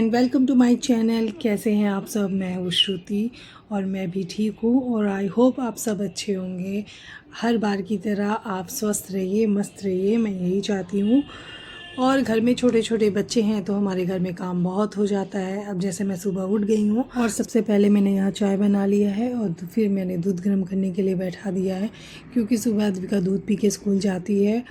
And welcome to my channel. कैसे हैं आप सब? मैं हूँ श्रुति और मैं भी ठीक हूँ और आई होप आप सब अच्छे होंगे। हर बार की तरह आप स्वस्थ रहिए, मस्त रहिए, मैं यही चाहती हूँ। और घर में छोटे छोटे बच्चे हैं तो हमारे घर में काम बहुत हो जाता है। अब जैसे मैं सुबह उठ गई हूँ और सबसे पहले मैंने यहाँ चाय बना लिया है और फिर मैंने दूध गर्म करने के लिए बैठा दिया है, क्योंकि सुबह अद्विका दूध पी के स्कूल जाती है।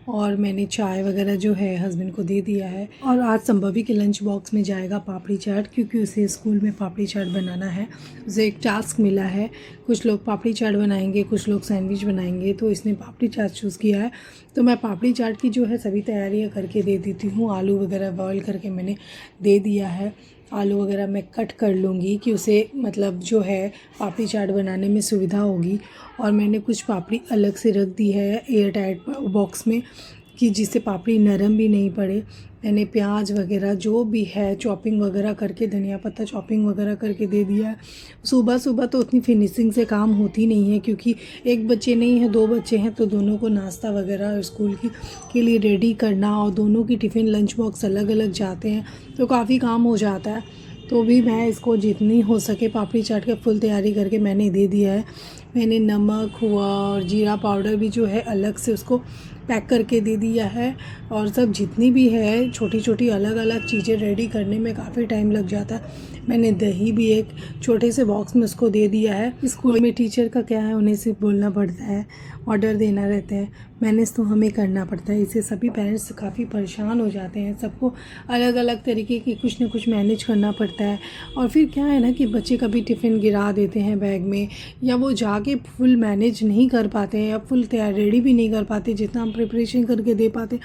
और मैंने चाय वगैरह जो है हस्बैंड को दे दिया है। और आज संभवी के लंच बॉक्स में जाएगा पापड़ी चाट, क्योंकि उसे स्कूल में पापड़ी चाट बनाना है। उसे एक टास्क मिला है, कुछ लोग पापड़ी चाट बनाएंगे, कुछ लोग सैंडविच बनाएंगे, तो इसने पापड़ी चाट चूज़ किया है। तो मैं पापड़ी चाट की जो है सभी तैयारियां करके दे देती हूँ। आलू वगैरह बॉयल करके मैंने दे दिया है। आलू वगैरह मैं कट कर लूँगी कि उसे मतलब जो है पापड़ी चाट बनाने में सुविधा होगी। और मैंने कुछ पापड़ी अलग से रख दी है एयर टाइट बॉक्स में, कि जिससे पापड़ी नरम भी नहीं पड़े। मैंने प्याज वगैरह जो भी है चॉपिंग वगैरह करके, धनिया पत्ता चॉपिंग वगैरह करके दे दिया है। सुबह सुबह तो उतनी फिनिशिंग से काम होती नहीं है, क्योंकि एक बच्चे नहीं है, दो बच्चे हैं, तो दोनों को नाश्ता वगैरह स्कूल के लिए रेडी करना, और दोनों की टिफ़िन लंच बॉक्स अलग अलग जाते हैं, तो काफ़ी काम हो जाता है। तो भी मैं इसको जितनी हो सके पापड़ी चाट का फुल तैयारी करके मैंने दे दिया है। मैंने नमक हुआ और जीरा पाउडर भी जो है अलग से उसको पैक करके दे दिया है। और सब जितनी भी है छोटी छोटी अलग अलग चीज़ें रेडी करने में काफ़ी टाइम लग जाता है। मैंने दही भी एक छोटे से बॉक्स में उसको दे दिया है। स्कूल में टीचर का क्या है, उन्हें सिर्फ बोलना पड़ता है, ऑर्डर देना रहता है, मैनेज तो हमें करना पड़ता है। इससे सभी पेरेंट्स काफ़ी परेशान हो जाते हैं। सबको अलग अलग तरीके की कुछ ना कुछ मैनेज करना पड़ता है। और फिर क्या है ना कि बच्चे कभी टिफ़िन गिरा देते हैं बैग में, या वो जाके फुल मैनेज नहीं कर पाते हैं, या फुल तैयार रेडी भी नहीं कर पाते जितना हम प्रिपरेशन करके दे पाते।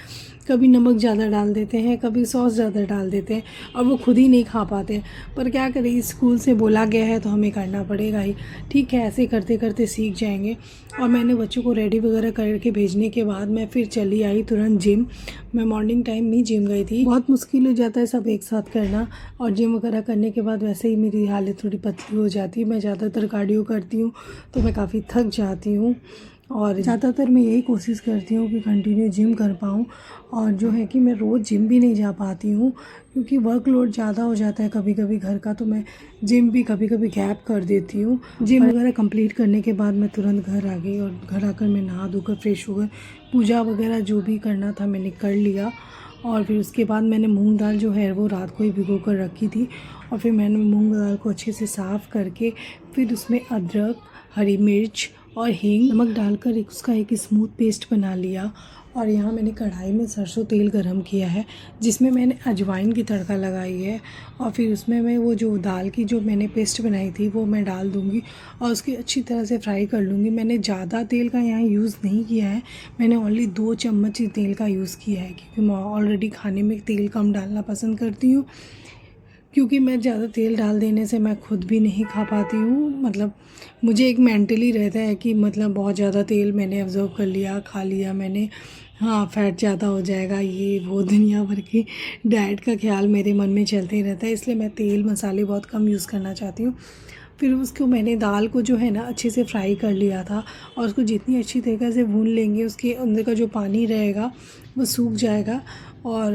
कभी नमक ज़्यादा डाल देते हैं, कभी सॉस ज़्यादा डाल देते हैं, और वो खुद ही नहीं खा पाते। पर क्या करें, स्कूल से बोला गया है तो हमें करना पड़ेगा ही। ठीक है, ऐसे करते करते सीख जाएंगे। और मैंने बच्चों को रेडी वगैरह करके भेजने के बाद मैं फिर चली आई तुरंत जिम। मैं मॉर्निंग टाइम में जिम गई थी। बहुत मुश्किल हो जाता है सब एक साथ करना, और जिम वगैरह करने के बाद वैसे ही मेरी हालत थोड़ी पतली हो जाती है। मैं ज़्यादातर कार्डियो करती हूँ तो मैं काफ़ी थक जाती हूँ, और ज़्यादातर मैं यही कोशिश करती हूँ कि कंटिन्यू जिम कर पाऊँ। और जो है कि मैं रोज़ जिम भी नहीं जा पाती हूँ, क्योंकि वर्कलोड ज़्यादा हो जाता है कभी कभी घर का, तो मैं जिम भी कभी कभी गैप कर देती हूँ। जिम वगैरह कंप्लीट करने के बाद मैं तुरंत घर आ गई, और घर आकर मैं नहा धोकर फ्रेश होकर पूजा वगैरह जो भी करना था मैंने कर लिया। और फिर उसके बाद मैंने मूंग दाल जो है वो रात को ही भिगो कर रखी थी, और फिर मैंने मूंग दाल को अच्छे से साफ़ करके फिर उसमें अदरक, हरी मिर्च और हींग, नमक डालकर उसका एक स्मूथ पेस्ट बना लिया। और यहाँ मैंने कढ़ाई में सरसों तेल गरम किया है, जिसमें मैंने अजवाइन की तड़का लगाई है। और फिर उसमें मैं वो जो दाल की जो मैंने पेस्ट बनाई थी वो मैं डाल दूँगी, और उसकी अच्छी तरह से फ्राई कर लूँगी। मैंने ज़्यादा तेल का यहाँ यूज़ नहीं किया है, मैंने ओनली 2 चम्मच ही तेल का यूज़ किया है, क्योंकि मैं ऑलरेडी खाने में तेल कम डालना पसंद करती हूँ। क्योंकि मैं ज़्यादा तेल डाल देने से मैं खुद भी नहीं खा पाती हूँ। मतलब मुझे एक मेंटली रहता है कि मतलब बहुत ज़्यादा तेल मैंने ऑब्ज़र्व कर लिया, खा लिया मैंने, हाँ फैट ज़्यादा हो जाएगा, ये वो दुनिया भर की डाइट का ख्याल मेरे मन में चलते ही रहता है। इसलिए मैं तेल मसाले बहुत कम यूज़ करना चाहती हूँ। फिर उसको मैंने दाल को जो है ना अच्छे से फ्राई कर लिया था, और उसको जितनी अच्छी तरीके से भून लेंगे उसके अंदर का जो पानी रहेगा वो सूख जाएगा। और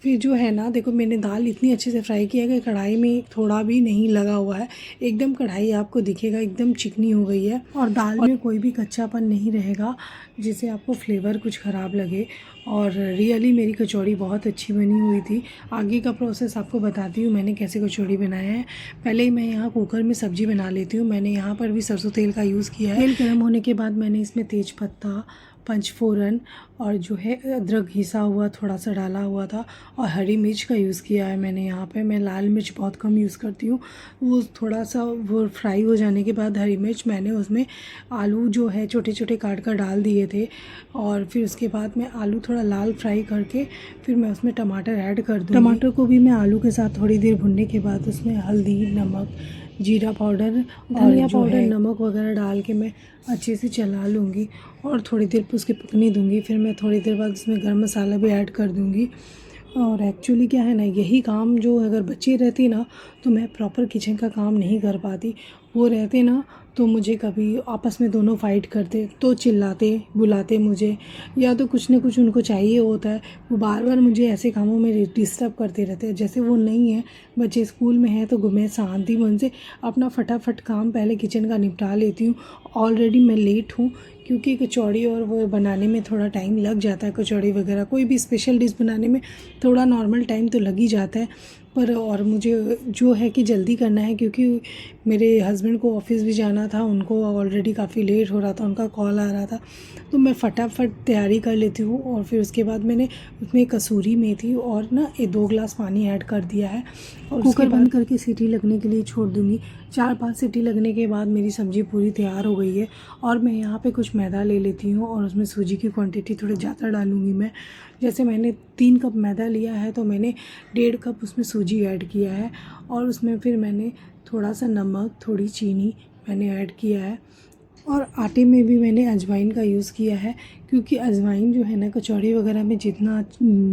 फिर जो है ना, देखो मैंने दाल इतनी अच्छे से फ्राई किया कि कढ़ाई में थोड़ा भी नहीं लगा हुआ है। एकदम कढ़ाई आपको दिखेगा एकदम चिकनी हो गई है, और दाल में कोई भी कच्चापन नहीं रहेगा जिससे आपको फ्लेवर कुछ ख़राब लगे। और रियली मेरी कचौड़ी बहुत अच्छी बनी हुई थी। आगे का प्रोसेस आपको बताती हूँ मैंने कैसे कचौड़ी बनाया है। पहले ही मैं यहाँ कुकर में सब्ज़ी बना लेती हूँ। मैंने यहाँ पर भी सरसों तेल का यूज़ किया है। तेल गर्म होने के बाद मैंने इसमें तेज पत्ता, पंचफोरन और जो है अदरक घिसा हुआ थोड़ा सा डाला हुआ था, और हरी मिर्च का यूज़ किया है मैंने यहाँ पे। मैं लाल मिर्च बहुत कम यूज़ करती हूँ। वो थोड़ा सा वो फ्राई हो जाने के बाद हरी मिर्च मैंने उसमें आलू जो है छोटे छोटे काट कर डाल दिए थे। और फिर उसके बाद मैं आलू थोड़ा लाल फ्राई करके फिर मैं उसमें टमाटर ऐड कर दूँगी। टमाटर को भी मैं आलू के साथ थोड़ी देर भुनने के बाद उसमें हल्दी, नमक, जीरा पाउडर, धनिया पाउडर, नमक वगैरह डाल के मैं अच्छे से चला लूँगी, और थोड़ी देर उसके पकने दूँगी। फिर मैं थोड़ी देर बाद उसमें गरम मसाला भी ऐड कर दूँगी। और एक्चुअली क्या है ना, यही काम जो अगर बच्चे रहते ना तो मैं प्रॉपर किचन का काम नहीं कर पाती। वो रहते ना तो मुझे कभी आपस में दोनों फ़ाइट करते तो चिल्लाते बुलाते मुझे, या तो कुछ ना कुछ उनको चाहिए होता है, वो बार बार मुझे ऐसे कामों में डिस्टर्ब करते रहते हैं। जैसे वो नहीं है, बच्चे स्कूल में हैं, तो मैं शांति मन से अपना फटाफट काम पहले किचन का निपटा लेती हूँ। ऑलरेडी मैं लेट हूँ क्योंकि कचौड़ी और वो बनाने में थोड़ा टाइम लग जाता है। कचौड़ी वगैरह कोई भी स्पेशल डिश बनाने में थोड़ा नॉर्मल टाइम तो लग ही जाता है, पर और मुझे जो है कि जल्दी करना है क्योंकि मेरे हस्बैंड को ऑफिस भी जाना था, उनको ऑलरेडी काफ़ी लेट हो रहा था, उनका कॉल आ रहा था, तो मैं फटाफट तैयारी कर लेती हूँ। और फिर उसके बाद मैंने उसमें कसूरी मेथी और ना 2 गिलास पानी ऐड कर दिया है और कुकर बंद करके सीटी लगने के लिए छोड़ दूँगी। 4-5 सीटी लगने के बाद मेरी सब्ज़ी पूरी तैयार हो गई है। और मैं यहाँ पे कुछ मैदा ले लेती हूँ और उसमें सूजी की क्वांटिटी थोड़ी ज़्यादा डालूँगी मैं। जैसे मैंने 3 कप मैदा लिया है तो मैंने 1.5 कप उसमें सूजी ऐड किया है और उसमें फिर मैंने थोड़ा सा नमक, थोड़ी चीनी मैंने ऐड किया है। और आटे में भी मैंने अजवाइन का यूज़ किया है क्योंकि अजवाइन जो है ना कचौड़ी वगैरह में जितना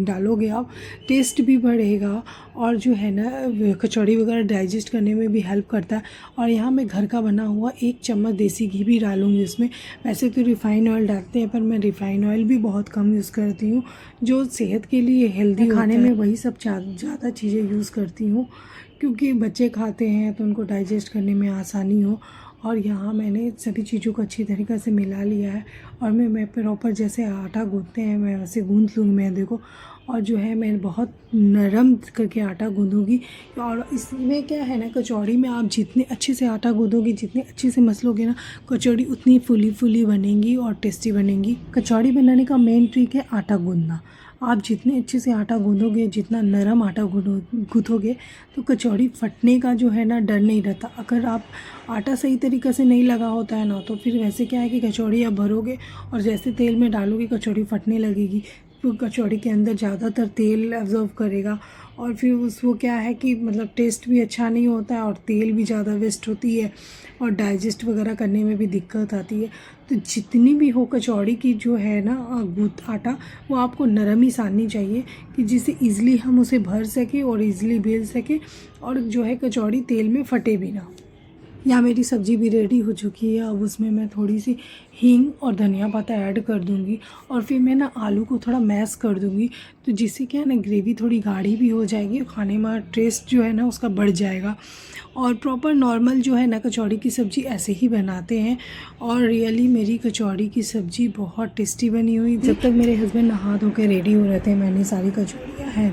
डालोगे आप टेस्ट भी बढ़ेगा और जो है ना कचौड़ी वगैरह डाइजेस्ट करने में भी हेल्प करता है। और यहाँ मैं घर का बना हुआ 1 चम्मच देसी घी भी डालूँगी उसमें। वैसे तो रिफ़ाइन ऑयल डालते हैं पर मैं रिफ़ाइन ऑयल भी बहुत कम यूज़ करती हूँ, जो सेहत के लिए हेल्दी खाने में वही सब ज़्यादा चीज़ें यूज़ करती हूँ क्योंकि बच्चे खाते हैं तो उनको डाइजेस्ट करने में आसानी हो। और यहाँ मैंने सभी चीज़ों को अच्छी तरीक़े से मिला लिया है और मैं प्रॉपर जैसे आटा गूँथते हैं मैं वैसे गूँथ लूँगी मैदे को। और जो है मैं बहुत नरम करके आटा गूँधूँगी। और इसमें क्या है ना, कचौड़ी में आप जितने अच्छे से आटा गूँधोगे, जितने अच्छे से मसलोगे ना, कचौड़ी उतनी फुली फुली बनेंगी और टेस्टी बनेंगी। कचौड़ी बनाने का मेन ट्रिक है आटा गूँधना। आप जितने अच्छे से आटा गूँधोगे, जितना नरम आटा गूँथोगे तो कचौड़ी फटने का जो है ना डर नहीं रहता। अगर आप आटा सही तरीक़े से नहीं लगा होता है ना, तो फिर वैसे क्या है कि कचौड़ी आप भरोगे और जैसे तेल में डालोगे कचौड़ी फटने लगेगी। तो कचौड़ी के अंदर ज़्यादातर तेल एब्जॉर्ब करेगा और फिर वो क्या है कि मतलब टेस्ट भी अच्छा नहीं होता है और तेल भी ज़्यादा वेस्ट होती है और डाइजेस्ट वगैरह करने में भी दिक्कत आती है। तो जितनी भी हो कचौड़ी की जो है ना आटा, वो आपको नरम ही साननी चाहिए कि जिससे ईज़िली हम उसे भर सकें और ईज़िली बेल सकें और जो है कचौड़ी तेल में फटे भी ना। यहाँ मेरी सब्ज़ी भी रेडी हो चुकी है। अब उसमें मैं थोड़ी सी हींग और धनिया पत्ता ऐड कर दूँगी और फिर मैं ना आलू को थोड़ा मैश कर दूँगी, तो जिससे क्या है ना ग्रेवी थोड़ी गाढ़ी भी हो जाएगी और खाने में टेस्ट जो है ना उसका बढ़ जाएगा। और प्रॉपर नॉर्मल जो है ना कचौड़ी की सब्ज़ी ऐसे ही बनाते हैं और रियली मेरी कचौड़ी की सब्ज़ी बहुत टेस्टी बनी हुई। जब तक मेरे हस्बैंड नहा धो के रेडी हो रहे थे, मैंने सारी कचौड़ियाँ हैं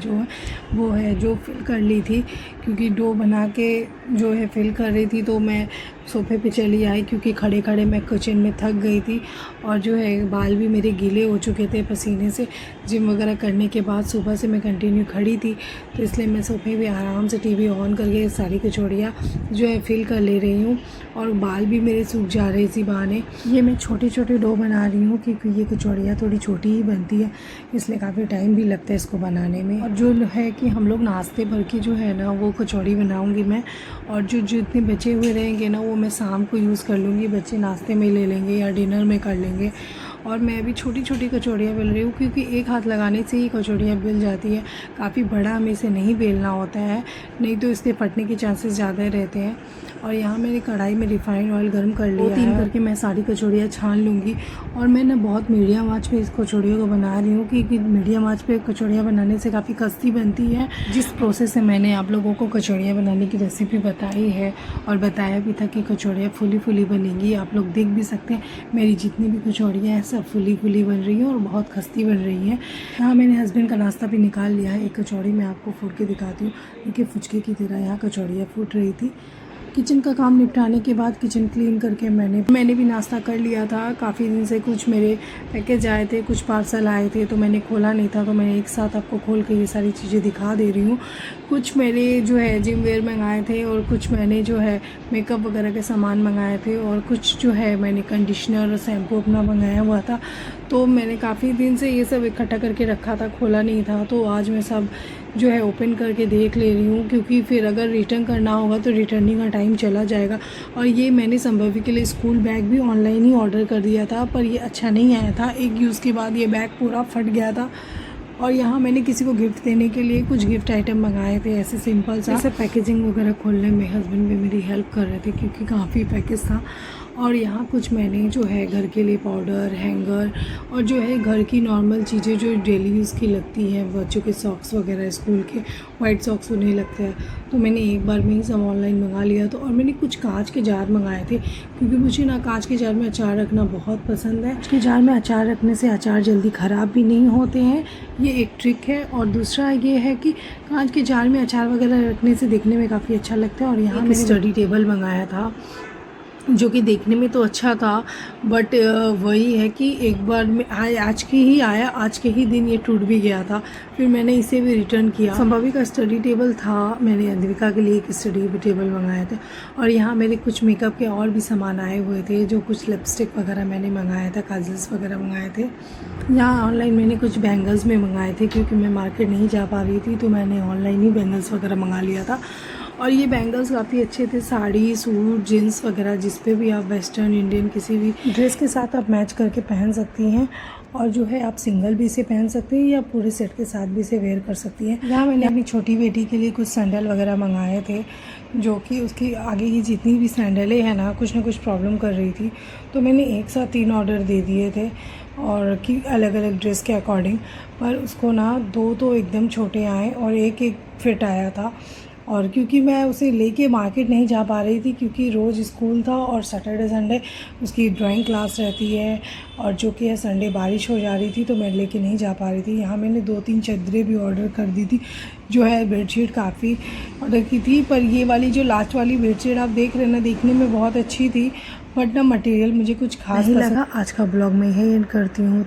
जो फिल कर ली थी क्योंकि डो बना के जो है फिल कर रही थी। तो मैं सोफ़े पे चली आई क्योंकि खड़े खड़े मैं किचन में थक गई थी और जो है बाल भी मेरे गीले हो चुके थे पसीने से। जिम वगैरह करने के बाद सुबह से मैं कंटिन्यू खड़ी थी, तो इसलिए मैं सोफ़े पे आराम से टीवी ऑन करके सारी कचौड़ियाँ जो है फिल कर ले रही हूँ और बाल भी मेरे सूख जा रहे इसी बहाने। ये मैं छोटे छोटे डो बना रही हूँ क्योंकि ये कचौड़ियाँ थोड़ी छोटी ही बनती है, इसलिए काफ़ी टाइम भी लगता है इसको बनाने में। और जो है कि हम लोग नाश्ते भर के जो है ना वो कचौड़ी बनाऊँगी मैं, और जो जितने बचे हुए रहेंगे ना वो मैं शाम को यूज़ कर लूँगी, बच्चे नाश्ते में ले लेंगे या डिनर में कर लेंगे। और मैं अभी छोटी छोटी कचौड़ियाँ बेल रही हूँ क्योंकि एक हाथ लगाने से ही कचौड़ियाँ बेल जाती है, काफ़ी बड़ा हमें इसे नहीं बेलना होता है, नहीं तो इसके फटने के चांसेस ज़्यादा रहते हैं। और यहाँ मैंने कढ़ाई में रिफ़ाइंड ऑयल गर्म कर लिया है, 2-3 करके मैं सारी कचौड़ियाँ छान लूँगी। और मैं ना बहुत मीडियम आँच पे इस कचौड़ियों को बना रही हूँ क्योंकि मीडियम आँच पे कचौड़ियाँ बनाने से काफ़ी खस्ती बनती है। जिस प्रोसेस से मैंने आप लोगों को कचौड़ियाँ बनाने की रेसिपी बताई है और बताया भी था कि कचौड़ियाँ फुली फुली बनेंगी, आप लोग देख भी सकते हैं मेरी जितनी भी कचौड़ियाँ हैं सब फुली फुली बन रही हैं और बहुत खस्ती बन रही हैं। यहाँ मैंने हस्बैंड का नाश्ता भी निकाल लिया है। एक कचौड़ी मैं आपको फूट के दिखाती हूँ, देखिए फुचके की तरह यहाँ कचौड़ियाँ फूट रही थी। किचन का काम निपटाने के बाद किचन क्लीन करके मैंने भी नाश्ता कर लिया था। काफ़ी दिन से कुछ मेरे पैकेज आए थे, कुछ पार्सल आए थे, तो मैंने खोला नहीं था, तो मैं एक साथ आपको खोल के ये सारी चीज़ें दिखा दे रही हूँ। कुछ मेरे जो है जिम वेयर मंगाए थे और कुछ मैंने जो है मेकअप वगैरह के सामान मंगाए थे और कुछ जो है मैंने कंडीशनर और शैम्पू अपना मंगाया हुआ था। तो मैंने काफ़ी दिन से ये सब इकट्ठा करके रखा था, खोला नहीं था, तो आज मैं सब जो है ओपन करके देख ले रही हूँ क्योंकि फिर अगर रिटर्न करना होगा तो रिटर्निंग का टाइम चला जाएगा। और ये मैंने संभवी के लिए स्कूल बैग भी ऑनलाइन ही ऑर्डर कर दिया था, पर ये अच्छा नहीं आया था। एक यूज़ के बाद ये बैग पूरा फट गया था और यहाँ मैंने किसी को गिफ्ट देने के लिए कुछ गिफ्ट आइटम मंगाए थे, ऐसे सिंपल सा। ऐसे पैकेजिंग वगैरह खोलने में हस्बैंड भी मेरी हेल्प कर रहे थे क्योंकि काफ़ी पैकेज था। और यहाँ कुछ मैंने जो है घर के लिए पाउडर, हैंगर और जो है घर की नॉर्मल चीज़ें जो डेली यूज़ की लगती हैं, बच्चों के सॉक्स वगैरह, स्कूल के वाइट सॉक्स उन्हें लगते हैं, तो मैंने एक बार में ही सब ऑनलाइन मंगा लिया। तो और मैंने कुछ कांच के जार मंगाए थे क्योंकि मुझे ना कांच के जार में अचार रखना बहुत पसंद है। कांच के जार में अचार रखने से अचार जल्दी ख़राब भी नहीं होते हैं, ये एक ट्रिक है। और दूसरा ये है कि कांच के जार में अचार वगैरह रखने से देखने में काफ़ी अच्छा लगता है। और यहाँ मैंने स्टडी टेबल मंगाया था जो कि देखने में तो अच्छा था, बट वही है कि एक बार में आज के ही आया, आज के ही दिन ये टूट भी गया था। फिर मैंने इसे भी रिटर्न किया। संभवी का स्टडी टेबल था, मैंने अंधविका के लिए एक स्टडी टेबल मंगाए थे। और यहाँ मेरे कुछ मेकअप के और भी सामान आए हुए थे, जो कुछ लिपस्टिक वगैरह मैंने मंगाया था, काजल्स वगैरह मंगाए थे। यहाँ ऑनलाइन मैंने कुछ बैंगल्स में मंगाए थे क्योंकि मैं मार्केट नहीं जा पा रही थी, तो मैंने ऑनलाइन ही बैंगल्स वगैरह मंगा लिया था। और ये बैंगल्स काफ़ी अच्छे थे, साड़ी, सूट, जीन्स वगैरह जिस पे भी आप वेस्टर्न इंडियन किसी भी ड्रेस के साथ आप मैच करके पहन सकती हैं। और जो है आप सिंगल भी इसे पहन सकती हैं या पूरे सेट के साथ भी इसे वेयर कर सकती हैं। यहाँ मैंने अपनी छोटी बेटी के लिए कुछ सैंडल वगैरह मंगाए थे, जो कि उसकी आगे की जितनी भी सैंडलें हैं ना कुछ प्रॉब्लम कर रही थी, तो मैंने एक साथ 3 ऑर्डर दे दिए थे और कि अलग अलग ड्रेस के अकॉर्डिंग। पर उसको ना 2 तो एकदम छोटे आए और एक फिट आया था। और क्योंकि मैं उसे लेके मार्केट नहीं जा पा रही थी क्योंकि रोज़ स्कूल था और सैटरडे संडे उसकी ड्राइंग क्लास रहती है, और जो कि है संडे बारिश हो जा रही थी तो मैं लेके नहीं जा पा रही थी। यहाँ मैंने 2-3 चादरें भी ऑर्डर कर दी थी, जो है बेडशीट काफ़ी ऑर्डर की थी। पर ये वाली जो लास्ट वाली बेडशीट आप देख रहे हैं ना, देखने में बहुत अच्छी थी, बट ना मटेरियल मुझे कुछ खास नहीं लगा। आज का ब्लॉग मैं यही एंड करती हूँ।